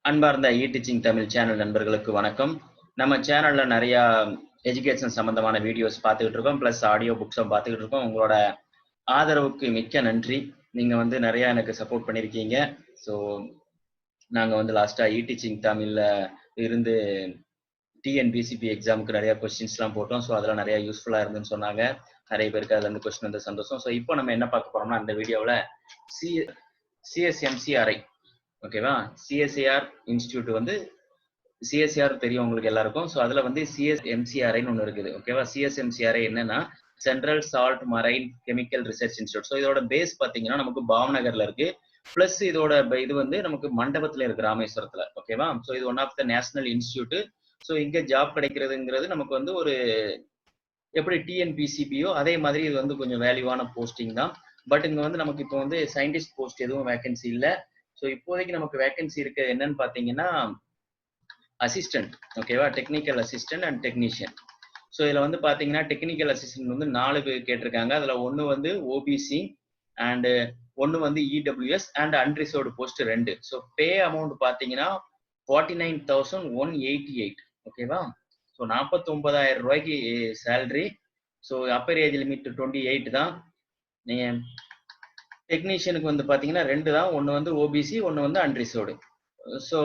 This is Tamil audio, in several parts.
அன்பார்ந்த டீச்சிங் தமிழ் சேனல் நண்பர்களுக்கு வணக்கம். நம்ம சேனல்ல நிறைய எஜுகேஷன் சம்பந்தமான வீடியோஸ் பார்த்துக்கிட்டு இருக்கோம், பிளஸ் ஆடியோ புக்ஸும் பார்த்துக்கிட்டு இருக்கோம். உங்களோட ஆதரவுக்கு மிக்க நன்றி. நீங்க வந்து நிறைய எனக்கு சப்போர்ட் பண்ணியிருக்கீங்க. ஸோ நாங்க வந்து லாஸ்டா டீச்சிங் தமிழ்ல இருந்து டிஎன்பிசிபி எக்ஸாமுக்கு நிறைய கொஸ்டின்ஸ்லாம் போட்டோம். ஸோ அதெல்லாம் நிறைய யூஸ்ஃபுல்லா இருந்துன்னு சொன்னாங்க. நிறைய பேருக்கு அதுல இருந்து கொஸ்டின் வந்து சந்தோஷம். ஸோ இப்போ நம்ம என்ன பார்க்க போறோம்னா, அந்த வீடியோவில் சிஎஸ்எம்சிஆர்ஐ ஓகேவா, சிஎஸ்ஐஆர் இன்ஸ்டிடியூட் வந்து சிஎஸ்சிஆர் தெரியும் உங்களுக்கு எல்லாருக்கும். ஸோ அதுல வந்து சிஎஸ்எம்சிஆர்ஐன்னு ஒன்று இருக்குது. ஓகேவா, சிஎஸ்எம்சிஆர்ஐ என்னன்னா central salt marine chemical research institute. So இதோட பேஸ் பார்த்தீங்கன்னா நமக்கு பாவ்நகர்ல இருக்கு. பிளஸ் இதோட இது வந்து நமக்கு மண்டபத்துல இருக்கு, ராமேஸ்வரத்துல. ஓகேவா, ஸோ இது one of the national institute. So இங்க ஜாப் கிடைக்கிறதுங்கிறது நமக்கு வந்து ஒரு எப்படி டிஎன்பிசிபியோ அதே மாதிரி இது வந்து கொஞ்சம் வேல்யூவான போஸ்டிங் தான். பட் இங்க வந்து நமக்கு இப்போ வந்து சயின்டிஸ்ட் போஸ்ட் எதுவும் வேகன்சி இல்லை. ஸோ இப்போதைக்கு நமக்கு வேகன்சி இருக்கு என்னன்னு பாத்தீங்கன்னா அசிஸ்டன்ட். ஓகேவா, technical assistant and technician. So இதுல வந்து பாத்தீங்கன்னா டெக்னிக்கல் அசிஸ்டன்ட் வந்து 4 பேர் கேட்டிருக்காங்க. அதுல ஒன்னு வந்து ஓபிசி அண்ட் ஒன்னு வந்து EWS and unreserved post 2. So pay amount பாத்தீங்கன்னா 49,188. ஓகேவா, ஸோ 49,000 ரூபாய்க்கு salary. So upper age limit 28 தான். நீங்க டெக்னீஷியனுக்கு வந்து பாத்தீங்கன்னா 2 தான், ஒன்னு வந்து ஓபிசி ஒன்னு வந்து அன்ரிசர்வ்டு. ஸோ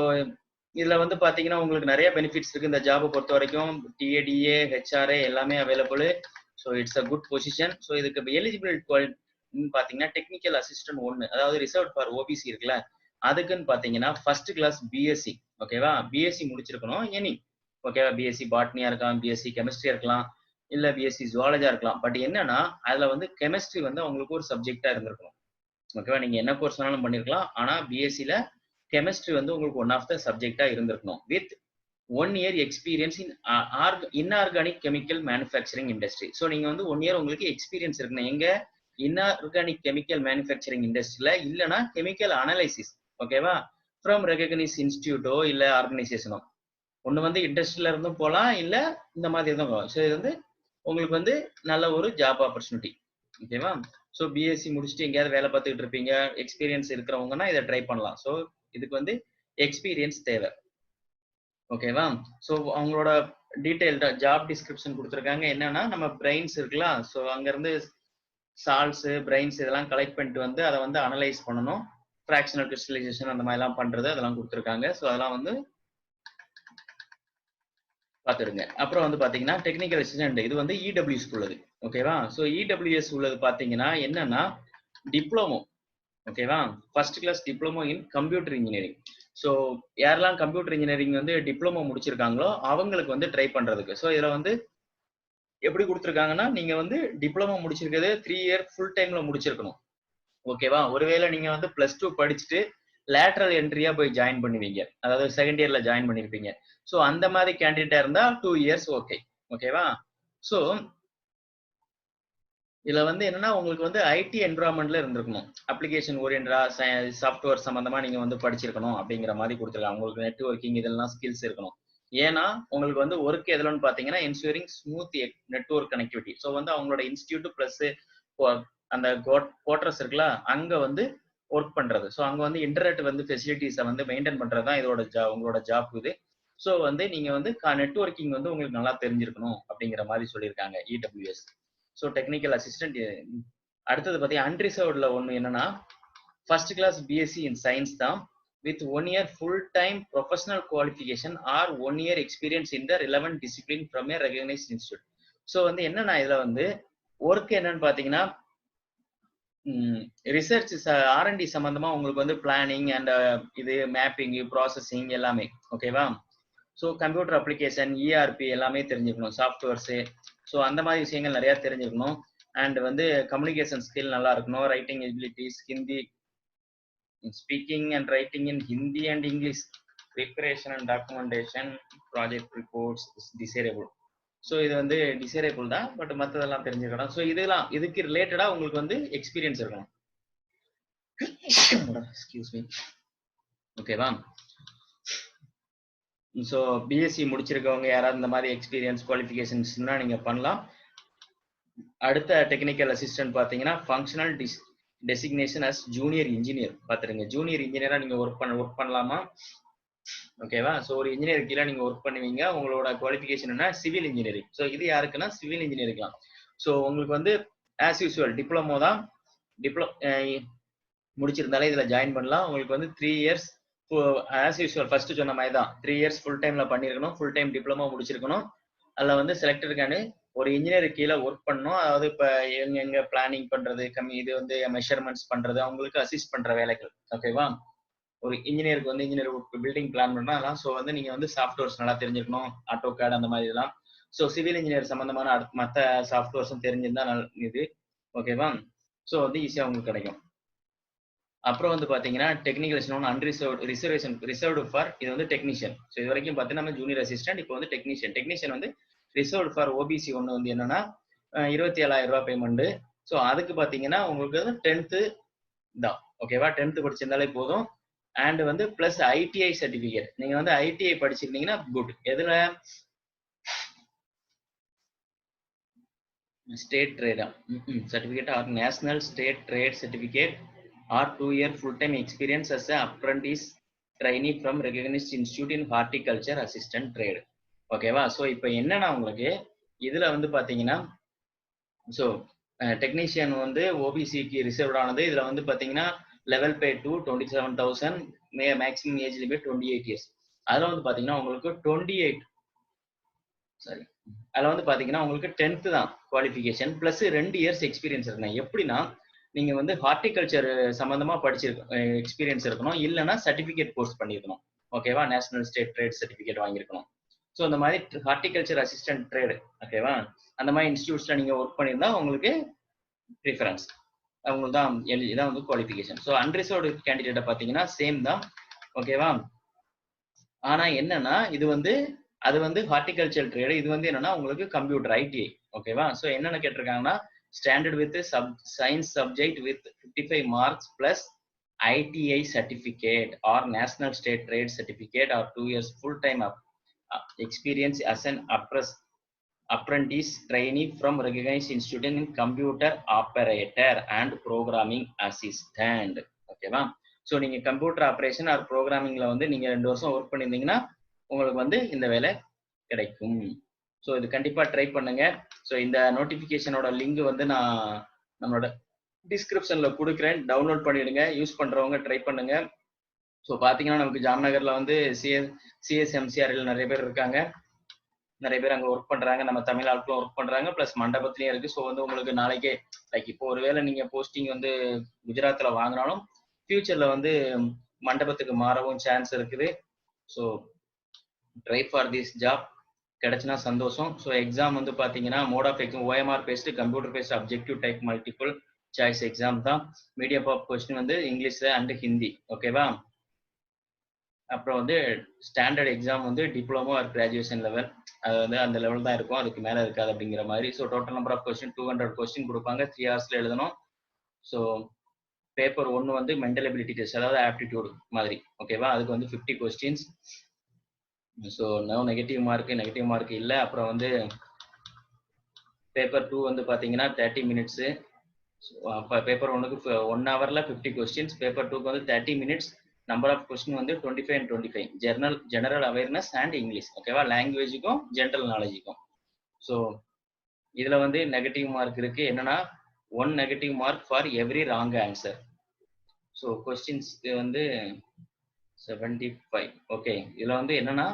இதுல வந்து பாத்தீங்கன்னா உங்களுக்கு நிறைய பெனிஃபிட்ஸ் இருக்கு இந்த ஜாபை பொறுத்த வரைக்கும். டிஏடிஏ ஹெச்ஆர்ஏ எல்லாமே available. So it's a good position. So இதுக்கு எலிஜிபிலிட்டி பாத்தீங்கன்னா டெக்னிக்கல் அசிஸ்டன்ட் 1, அதாவது ரிசர்வ் ஃபார் ஓபிசி இருக்குல்ல, அதுக்குன்னு பாத்தீங்கன்னா ஃபர்ஸ்ட் கிளாஸ் பிஎஸ்சி. ஓகேவா, பிஎஸ்சி முடிச்சிருக்கணும் எனி. ஓகேவா, பிஎஸ்சி பாட்னியா இருக்கலாம், பிஎஸ்சி கெமிஸ்ட்ரியா இருக்கலாம், இல்ல பிஎஸ்சி ஜுவாலஜியா இருக்கலாம். பட் என்னன்னா அதுல வந்து கெமிஸ்ட்ரி வந்து அவங்களுக்கு ஒரு சப்ஜெக்டா இருந்திருக்கணும். ஓகேவா, நீங்க என்ன கோர்ஸ் வேணாலும் பண்ணிருக்கலாம், ஆனா பிஎஸ்சில கெமிஸ்ட்ரி வந்து உங்களுக்கு ஒன் ஆஃப் த சப்ஜெக்டா இருந்திருக்கணும். With 1 year experience in inorganic chemical manufacturing industry. So நீங்க வந்து 1 year உங்களுக்கு எக்ஸ்பீரியன்ஸ் இருக்கணும் எங்க, இன்ஆர்கானிக் கெமிக்கல் மேனுஃபேக்சரிங் இண்டஸ்ட்ரியில, இல்லைன்னா கெமிக்கல் அனலைசிஸ். ஓகேவா, ஃப்ரம் ரெகக்னைஸ் இன்ஸ்டிடியூட்டோ இல்ல ஆர்கனைசேஷனோ. ஒன்னு வந்து இண்டஸ்ட்ரியில இருந்தும் போகலாம், இல்ல இந்த மாதிரி இருந்தும் போகலாம். ஸோ இது வந்து உங்களுக்கு வந்து நல்ல ஒரு ஜாப் ஆப்பர்ச்சுனிட்டி. ஓகேவா, ஸோ பிஎஸ்சி முடிச்சுட்டு எங்கேயாவது வேலை பார்த்துக்கிட்டு இருப்பீங்க, எக்ஸ்பீரியன்ஸ் இருக்கிறவங்கன்னா இதை ட்ரை பண்ணலாம். ஸோ இதுக்கு வந்து எக்ஸ்பீரியன்ஸ் தேவை. ஓகேவா, ஸோ அவங்களோட டீடைல் ஜாப் டிஸ்கிரிப்ஷன் கொடுத்துருக்காங்க. என்னன்னா நம்ம பிரெயின்ஸ் இருக்கலாம், ஸோ அங்கிருந்து சால்ட்ஸ் பிரெயின்ஸ் இதெல்லாம் கலெக்ட் பண்ணிட்டு வந்து அதை வந்து அனலைஸ் பண்ணணும். ஃபிராக்ஷனல் கிறிஸ்டலைசேஷன் அந்த மாதிரிலாம் பண்றது அதெல்லாம் கொடுத்துருக்காங்க. ஸோ அதெல்லாம் வந்து பார்த்துடுங்க. அப்புறம் வந்து பாத்தீங்கன்னா டெக்னிக்கல் அசிஸ்டன்ட் இது வந்து இடபிள்யூஎஸ் உள்ளது. ஓகேவா, ஸோ இடபிள்யூஎஸ் உள்ளது பாத்தீங்கன்னா என்னன்னா டிப்ளமோ. ஓகேவா, first class diploma in computer engineering. So யாரெல்லாம் கம்ப்யூட்டர் இன்ஜினியரிங் வந்து டிப்ளமோ முடிச்சிருக்காங்களோ அவங்களுக்கு வந்து ட்ரை பண்றதுக்கு. ஸோ இதுல வந்து எப்படி கொடுத்துருக்காங்கன்னா நீங்க வந்து டிப்ளமோ முடிச்சிருக்கிறது 3 year ஃபுல் டைம்ல முடிச்சிருக்கணும். ஓகேவா, ஒருவேளை நீங்க வந்து +2 படிச்சுட்டு லேட்டரல் என்ட்ரியா போய் ஜாயின் பண்ணுவீங்க, அதாவது செகண்ட் இயர்ல ஜாயின் பண்ணிருப்பீங்க. ஸோ அந்த மாதிரி கேண்டிடேட்டா இருந்தா 2 years ஓகே. ஓகேவா, ஸோ இதுல வந்து என்னன்னா உங்களுக்கு வந்து ஐடி என்விரான்மெண்ட்ல இருந்திருக்கணும், அப்ளிகேஷன் ஓரியன்டா சாஃப்ட்வேர் சம்பந்தமா நீங்க வந்து படிச்சிருக்கணும் அப்படிங்கிற மாதிரி கொடுத்துருக்காங்க. உங்களுக்கு நெட்வொர்க்கிங் இதெல்லாம் ஸ்கில்ஸ் இருக்கணும். ஏன்னா உங்களுக்கு வந்து ஒர்க் எதுலன்னு பாத்தீங்கன்னா ensuring smooth network connectivity. So வந்து அவங்களோட இன்ஸ்டிடியூட் பிளஸ் அந்த குவார்டர்ஸ் இருக்குல்ல அங்க வந்து ஒர்க் பண்றது. ஸோ அங்க வந்து இன்டர்நெட் வந்து ஃபெசிலிட்டிஸை வந்து மெயின்டைன் பண்றது தான் இதோட உங்களோட ஜாப் இது. ஸோ வந்து நீங்க வந்து நெட்வொர்க்கிங் வந்து உங்களுக்கு நல்லா தெரிஞ்சிருக்கணும் அப்படிங்கிற மாதிரி சொல்லியிருக்காங்க இடபிள்யூஎஸ். So technical assistant. அடுத்தது பார்த்தீங்கன்னா அன்ரிசர்வ்ட்ல ஒன்று என்னன்னா first class BSc in science தான், with 1 year full time professional qualification or 1 year experience in the relevant discipline from a recognised institute. So வந்து என்னன்னா இதுல வந்து ஒர்க் என்னன்னு பாத்தீங்கன்னா ரிசர்ச் ஆர்என்டி சம்பந்தமா உங்களுக்கு வந்து பிளானிங் அண்ட் இது மேப்பிங் ப்ராசஸிங் எல்லாமே. ஓகேவா, ஸோ கம்ப்யூட்டர் அப்ளிகேஷன் இஆர்பி எல்லாமே தெரிஞ்சுக்கணும், சாஃப்ட்வேர்ஸு. ஸோ அந்த மாதிரி விஷயங்கள் நிறைய தெரிஞ்சுக்கணும். அண்ட் வந்து கம்யூனிகேஷன் ஸ்கில் நல்லா இருக்கணும், writing abilities, Hindi speaking and writing in Hindi and English, preparation and documentation project reports desirable. So இது வந்து டிசைரபிள் தான், பட் மற்றதெல்லாம் தெரிஞ்சுக்கணும். ஸோ இதெல்லாம் இதுக்கு ரிலேட்டடா உங்களுக்கு வந்து எக்ஸ்பீரியன்ஸ் இருக்கணும். Excuse me. ஓகேவா, ஸோ பிஎஸ்சி முடிச்சிருக்கவங்க யாராவது இந்த மாதிரி எக்ஸ்பீரியன்ஸ் குவாலிஃபிகேஷன்ஸ்னா நீங்க பண்ணலாம். அடுத்த டெக்னிக்கல் அசிஸ்டன்ட் பாத்தீங்கன்னா functional designation as junior engineer. பாத்துருங்க, ஜூனியர் இன்ஜினியரா நீங்க ஒர்க் பண்ணலாமா, ஓகேவா? ஸோ ஒரு இன்ஜினியர் கீழ நீங்க ஒர்க் பண்ணுவீங்க. உங்களோட குவாலிஃபிகேஷன் என்ன? Civil engineering. ஸோ இது யாருக்குன்னா சிவில் இன்ஜினியரிங்லாம். ஸோ உங்களுக்கு வந்து ஆஸ் யூசுவல் டிப்ளமோ தான். டிப்ளோ முடிச்சிருந்தாலே இதுல ஜாயின் பண்ணலாம். உங்களுக்கு வந்து 3 இயர்ஸ் ஆஸ் யூசுவல் ஃபர்ஸ்ட் சொன்ன மாதிரி தான். 3 இயர்ஸ் ஃபுல் டைம்ல பண்ணியிருக்கணும். ஃபுல் டைம் டிப்ளமோ முடிச்சிருக்கணும். அதுல வந்து செலக்டடுக்கான ஒரு இன்ஜினியர் கீழ ஒர்க் பண்ணணும். அதாவது இப்ப எங்க எங்க பிளானிங் பண்றது, இது வந்து மெஷர்மென்ட்ஸ் பண்றது, அவங்களுக்கு அசிஸ்ட் பண்ற வேலைகள். ஓகேவா? ஒரு இன்ஜினியருக்கு வந்து இன்ஜினியர் பில்டிங் பிளான் பண்ணா அதெல்லாம் ஸோ வந்து நீங்க வந்து சாஃப்ட்வேர்ஸ் நல்லா தெரிஞ்சிருக்கணும். ஆட்டோகேட் அந்த மாதிரி இதெல்லாம். ஸோ சிவில் இன்ஜினியர் சம்பந்தமான மத்த சாஃப்ட்வேர்ஸும் தெரிஞ்சிருந்தா இது. ஓகேவா? ஸோ வந்து ஈஸியா உங்களுக்கு கிடைக்கும். அப்புறம் வந்து பாத்தீங்கன்னா டெக்னிக்கல் ரிசர்வ்டு ஃபார் இது வந்து டெக்னீஷியன். ஸோ இது வரைக்கும் பார்த்தீங்கன்னா நம்ம ஜூனியர் அசிஸ்டன்ட், இப்போ வந்து டெக்னீஷியன். டெக்னீஷியன் வந்து ரிசர்வ்டு ஃபார் ஓபிசி ஒன்று வந்து என்னன்னா 27,000 பேமெண்ட். ஸோ அதுக்கு பாத்தீங்கன்னா உங்களுக்கு வந்து 10th தான். ஓகேவா? 10th படிச்சிருந்தாலே போதும். அண்ட் வந்து பிளஸ் ஐடிஐ சர்டிபிகேட். நீங்க வந்து ஐடிஐ படிச்சிருந்தீங்கன்னா குட். எதுல? ஸ்டேட் ட்ரேடா certificate or national state trade certificate or 2 year full-time experience as a apprentice trainee from recognized institute in horticulture assistant trade. ஓகேவா? ஸோ இப்போ என்னன்னா உங்களுக்கு இதுல வந்து பாத்தீங்கன்னா ஸோ டெக்னீஷியன் வந்து ஓபிசிக்கு ரிசர்வ்ட் ஆனது. இதுல வந்து பாத்தீங்கன்னா லெவல் பே 27,000, மேக்ஸிமம் ஏஜ் லிமிட் 28 years. அதுல வந்து பாத்தீங்கன்னா உங்களுக்கு 28 சாரி அதுல வந்து பாத்தீங்கன்னா உங்களுக்கு 10th தான் குவாலிஃபிகேஷன் பிளஸ் 2 years எக்ஸ்பீரியன்ஸ் இருக்கணும். எப்படின்னா நீங்க வந்து ஹார்டிகல்ச்சர் சம்பந்தமா படிச்சிருக்க எக்ஸ்பீரியன்ஸ் இருக்கணும். இல்லைன்னா சர்டிபிகேட் கோர்ஸ் பண்ணிருக்கணும். ஓகேவா? நேஷனல் ஸ்டேட் ட்ரேட் சர்டிபிகேட் வாங்கியிருக்கணும். ஸோ அந்த மாதிரி ஹார்டிகல்ச்சர் அசிஸ்டன்ட் ட்ரேடு. ஓகேவா? அந்த மாதிரி இன்ஸ்டியூட்ஸ்ல நீங்க ஒர்க் பண்ணியிருந்தா உங்களுக்கு ப்ரிஃபரன்ஸ். அவங்களுக்கு தான் இதான் வந்து குவாலிஃபிகேஷன். ஸோ அன்ரிசர்வ்டு கேண்டிடேட்டை பார்த்தீங்கன்னா சேம் தான். ஓகேவா? ஆனா என்னன்னா இது வந்து அது வந்து ஹார்டிகல்ச்சர் ட்ரேடு. இது வந்து என்னன்னா உங்களுக்கு கம்ப்யூட்டர் ஐடிஐ. ஓகேவா? ஸோ என்னென்ன கேட்டிருக்காங்கன்னா standard with science subject with 55 marks plus ITI certificate or national state trade certificate or 2 years full time experience as an apprentice trainee from recognized institute in computer operator and programming assistant. ஓகேவா? ஸோ நீங்க கம்ப்யூட்டர் ஆப்ரேஷன் ஆர் ப்ரோக்ராமிங்ல வந்து நீங்க 2 வருஷம் ஒர்க் பண்ணியிருந்தீங்கன்னா உங்களுக்கு வந்து இந்த வேலை கிடைக்கும். ஸோ இது கண்டிப்பா ட்ரை பண்ணுங்க. ஸோ இந்த நோட்டிபிகேஷனோட லிங்க் வந்து நான் நம்மளோட டிஸ்கிரிப்ஷன்ல கொடுக்குறேன். டவுன்லோட் பண்ணிடுங்க. யூஸ் பண்றவங்க ட்ரை பண்ணுங்க. ஸோ பாத்தீங்கன்னா நமக்கு ஜாம்நகர்ல வந்து சிஎஸ்எம்சிஆர்ல நிறைய பேர் இருக்காங்க. நிறைய பேர் அங்க ஒர்க் பண்றாங்க. நம்ம தமிழ் ஆட்களும் ஒர்க் பண்றாங்க. பிளஸ் மண்டபத்திலயும் இருக்கு. ஸோ வந்து உங்களுக்கு நாளைக்கே லைக் இப்போ ஒருவேளை நீங்க போஸ்டிங் வந்து குஜராத்ல வாங்கினாலும் ஃபியூச்சர்ல வந்து மண்டபத்துக்கு மாறவும் சான்ஸ் இருக்குது. So try for this job. கிடைச்சுன்னா சந்தோஷம். ஸோ எக்ஸாம் வந்து பாத்தீங்கன்னா mode of exam OMR based, computer based, objective type, multiple choice exam தான். மீடியம் ஆஃப் கொஸ்டின் வந்து இங்கிலீஷ்ல அண்ட் ஹிந்தி. ஓகேவா? அப்புறம் வந்து ஸ்டாண்டர்ட் எக்ஸாம் வந்து டிப்ளமோ ஆர் கிராஜுவேஷன் லெவல். அது வந்து அந்த லெவல் தான் இருக்கும். அதுக்கு மேல இருக்காது அப்படிங்கிற மாதிரி. So total number of question 200 question கொடுப்பாங்க. 3 hours எழுதணும். ஸோ பேப்பர் 1 வந்து மென்டல் எபிலிட்டி டெஸ்ட், அதாவது ஆப்டிடியூட் மாதிரி. ஓகேவா? அதுக்கு வந்து 50 கொஸ்டின்ஸ். ஸோ நெகட்டிவ் மார்க் இல்லை. அப்புறம் வந்து பேப்பர் 2 வந்து பாத்தீங்கன்னா 30 minutes. பேப்பர் 1க்கு 1 hourல 50 கொஸ்டின்ஸ். பேப்பர் 2க்கு வந்து 30 minutes. நம்பர் ஆஃப் கொஸ்டின் வந்து 25 and 25. General awareness and English. ஓகேவா? லாங்குவேஜுக்கும் ஜெனரல் நாலேஜுக்கும். ஸோ இதுல வந்து நெகட்டிவ் மார்க் இருக்கு. என்னன்னா 1 negative mark for every wrong answer. So கொஸ்டின்ஸ்க்கு வந்து 75. ஓகே. இதுல வந்து என்னன்னா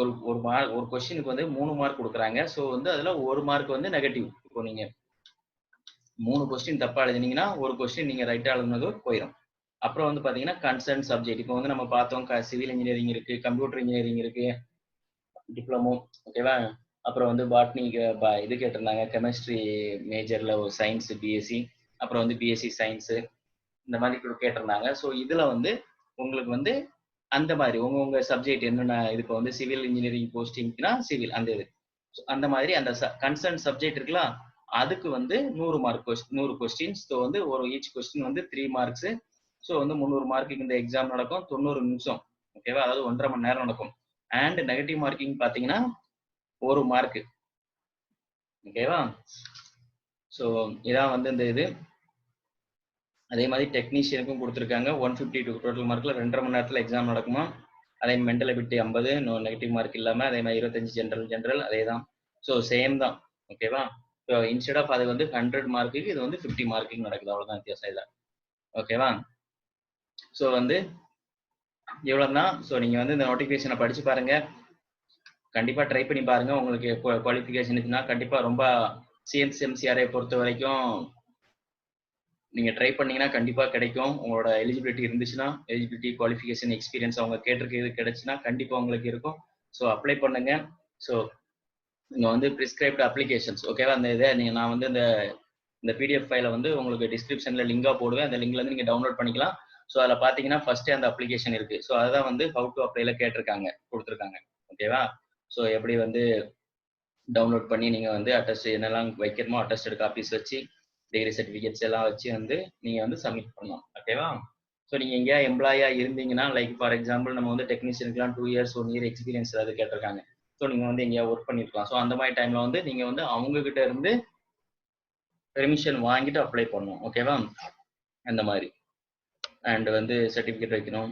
ஒரு கொஸ்டினுக்கு வந்து 3 மார்க் கொடுக்குறாங்க. ஸோ வந்து அதுல 1 மார்க் வந்து நெகட்டிவ். இப்போ நீங்க 3 கொஸ்டின் தப்பா எழுதினீங்கன்னா 1 கொஸ்டின் நீங்க ரைட்டா எழுதுனது போயிடும். அப்புறம் வந்து பாத்தீங்கன்னா கன்சர்ன் சப்ஜெக்ட். இப்போ வந்து நம்ம பார்த்தோம் சிவில் இன்ஜினியரிங் இருக்கு, கம்ப்யூட்டர் இன்ஜினியரிங் இருக்கு, டிப்ளமோ. ஓகேவா? அப்புறம் வந்து பாட்னி இது கேட்டிருந்தாங்க. கெமிஸ்ட்ரி மேஜர்ல ஒரு சயின்ஸ் பிஎஸ்சி, அப்புறம் வந்து பிஎஸ்சி சயின்ஸ், இந்த மாதிரி கேட்டிருந்தாங்க. ஸோ இதுல வந்து உங்களுக்கு வந்து அந்த மாதிரி உங்க சப்ஜெக்ட் என்னென்ன, இதுக்கு வந்து சிவில் இன்ஜினியரிங் போஸ்டிங்னா சிவில் அந்த இது அந்த மாதிரி அந்த கன்சர்ன் சப்ஜெக்ட் இருக்கலாம். அதுக்கு வந்து 100 மார்க் 100 கொஸ்டின்ஸ். ஸோ வந்து ஒரு ஈச் கொஸ்டின் வந்து 3 மார்க்ஸ். ஸோ வந்து 300 மார்க்குக்கு இந்த எக்ஸாம் நடக்கும். 90 நிமிஷம். ஓகேவா? அதாவது 1.5 மணி நேரம் நடக்கும். அண்ட் நெகட்டிவ் மார்க்கிங் பாத்தீங்கன்னா 1 மார்க். ஓகேவா? ஸோ இதான் வந்து இந்த இது. அதே மாதிரி டெக்னீஷியனுக்கும் கொடுத்துருக்காங்க 150 டோட்டல் மார்க்ல 2.5 மணி நேரத்துல எக்ஸாம் நடக்குமா. அதே மென்டல் எபிலிட்டி 50, நெகட்டிவ் மார்க் இல்லாம அதே மாதிரி 25 ஜென்ரல் அதே தான். ஸோ சேம் தான். ஓகேவா? ஸோ இன்ஸ்டெட் ஆஃப் அது வந்து 100 மார்க்குக்கு இது வந்து 50 மார்க்குக்கு நடக்குது. அவ்வளோதான் வித்தியாசம் இல்லை. ஓகேவா? ஸோ வந்து இவ்வளோதான். ஸோ நீங்கள் வந்து இந்த நோட்டிஃபிகேஷனை படித்து பாருங்க. கண்டிப்பாக ட்ரை பண்ணி பாருங்க. உங்களுக்கு குவாலிஃபிகேஷன் இருக்குன்னா கண்டிப்பாக ரொம்ப CSIR பொறுத்த வரைக்கும் நீங்க ட்ரை பண்ணீங்கன்னா கண்டிப்பா கிடைக்கும். உங்களோட எலிஜிபிலிட்டி இருந்துச்சுன்னா, எலிஜிபிலிட்டி, குவாலிஃபிகேஷன், எக்ஸ்பீரியன்ஸ் அவங்க கேட்டிருக்கிறது கிடைச்சுன்னா கண்டிப்பா உங்களுக்கு இருக்கும். ஸோ அப்ளை பண்ணுங்க. ஸோ இங்க வந்து பிரிஸ்கிரைப்ட் அப்ளிகேஷன்ஸ் ஓகேவா? அந்த இதை நான் வந்து இந்த பிடிஎஃப் ஃபைலை வந்து உங்களுக்கு டிஸ்கிரிப்ஷன்ல லிங்கா போடுவேன். அந்த லிங்க்ல இருந்து நீங்க டவுன்லோட் பண்ணிக்கலாம். ஸோ அதில் பார்த்தீங்கன்னா ஃபர்ஸ்ட் அந்த அப்ளிகேஷன் இருக்கு. ஸோ அதான் வந்து ஹவு டு அப்ளைல கேட்டிருக்காங்க, கொடுத்துருக்காங்க. ஓகேவா? ஸோ எப்படி வந்து டவுன்லோட் பண்ணி நீங்க வந்து அட்டஸ்ட் என்னெல்லாம் வைக்கணுமோ அட்டஸ்டட் காப்பீஸ் வச்சு டிகிரி சர்டிஃபிகேட்ஸ் எல்லாம் வச்சு வந்து நீங்க வந்து சப்மிட் பண்ணலாம். ஓகேவா? ஸோ நீங்க எங்கேயா எம்ப்ளாயா இருந்தீங்கன்னா, லைக் ஃபார் எக்ஸாம்பிள் நம்ம வந்து டெக்னீஷியனுக்குலாம் 2 இயர்ஸ் 1 இயர் எக்ஸ்பீரியன்ஸ் ஏதாவது கேட்டிருக்காங்க. ஸோ நீங்க வந்து எங்கேயா ஒர்க் பண்ணிருக்கலாம். ஸோ அந்த மாதிரி டைம்ல வந்து நீங்க வந்து அவங்க கிட்ட இருந்து பெர்மிஷன் வாங்கிட்டு அப்ளை பண்ணணும். ஓகேவா? அந்த மாதிரி அண்ட் வந்து சர்டிஃபிகேட் வைக்கணும்.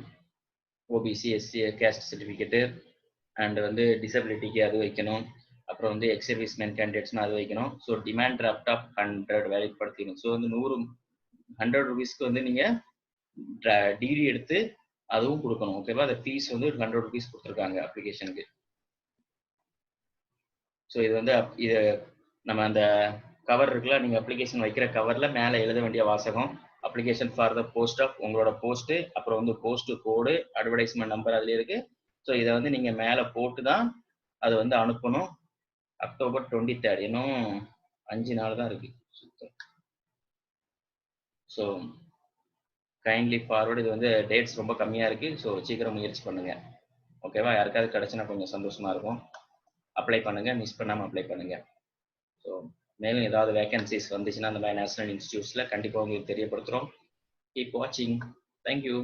OBC, SC, caste certificate and வந்து டிசபிலிட்டிக்கு அது வைக்கணும். அப்புறம் வந்து எக்ஸ் சர்வீஸ்மேன் கேண்டிடேட்ஸ்னு அது வைக்கணும். ஸோ டிமாண்ட் டிராஃப்ட் ஆஃப் 100 வேலைப்படுத்திக்கணும். ஸோ வந்து 100 ரூபீஸ்க்கு வந்து நீங்க டிகிரி எடுத்து அதுவும் கொடுக்கணும். ஓகேவா? அந்த ஃபீஸ் வந்து 100 ரூபீஸ் கொடுத்துருக்காங்க அப்ளிகேஷனுக்கு. ஸோ இது வந்து இது நம்ம அந்த கவர் இருக்குல்ல, நீங்க அப்ளிகேஷன் வைக்கிற கவர்ல மேலே எழுத வேண்டிய வாசகம் application for the post of உங்களோட போஸ்ட், அப்புறம் வந்து போஸ்ட் கோடு, அட்வர்டைஸ்மெண்ட் நம்பர் அதுல இருக்கு. ஸோ இதை வந்து நீங்க மேலே போட்டு தான் அது வந்து அனுப்பணும். அக்டோபர் 23 இன்னும் 5 நாள் தான் இருக்கு. So kindly forward. இது வந்து டேட்ஸ் ரொம்ப கம்மியா இருக்கு. ஸோ சீக்கிரம் முயற்சி பண்ணுங்க. ஓகேவா? யாருக்காவது கிடைச்சுன்னா கொஞ்சம் சந்தோஷமா இருக்கும். அப்ளை பண்ணுங்க, மிஸ் பண்ணாம அப்ளை பண்ணுங்க. ஸோ மேலும் ஏதாவது வேகன்சிஸ் வந்துச்சுன்னா அந்த மாதிரி நேஷனல் இன்ஸ்டிடியூட்ஸ்ல கண்டிப்பாக உங்களுக்கு தெரியப்படுத்துகிறோம். கீப் வாட்சிங். தேங்க்யூ.